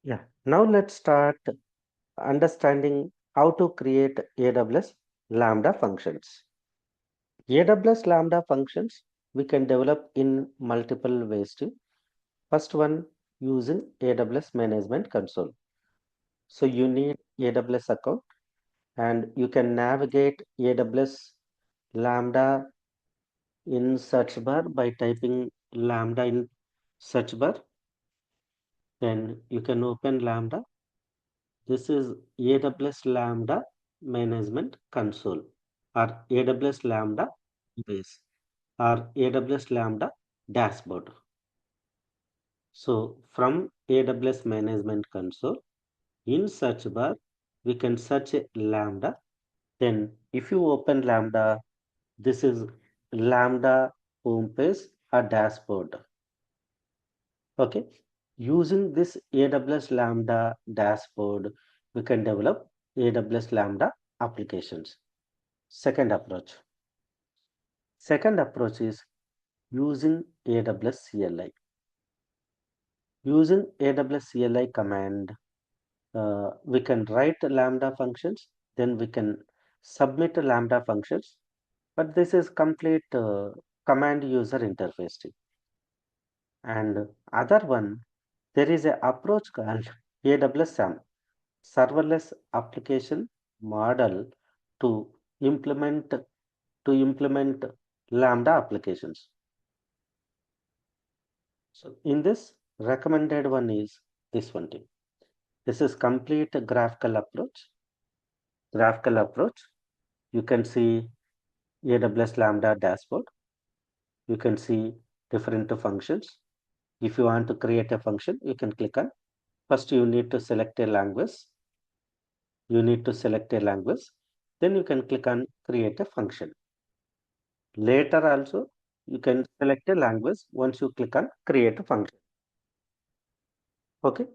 Yeah. Now let's start understanding how to create AWS Lambda functions. AWS Lambda functions we can develop in multiple ways too. First one using AWS Management Console. So you need AWS account and you can navigate AWS Lambda in search bar by typing Lambda in search bar. Then you can open Lambda. This is AWS Lambda Management Console or AWS Lambda base or AWS Lambda dashboard. So from AWS Management Console in search bar, we can search Lambda. Then if you open Lambda, this is Lambda homepage or dashboard. Okay. Using this AWS Lambda dashboard, we can develop AWS Lambda applications. Second approach. Second approach is using AWS CLI. Using AWS CLI command, we can write Lambda functions, then we can submit Lambda functions, but this is complete command user interface. And other one, there is a approach called AWS SAM, serverless application model to implement implement Lambda applications. So in this, recommended one is this one too. This is complete graphical approach. Graphical approach. You can see AWS Lambda dashboard. You can see different functions. If you want to create a function, you can click on. First, you need to select a language. You need to select a language. Then you can click on create a function. Later also, you can select a language once you click on create a function. Okay.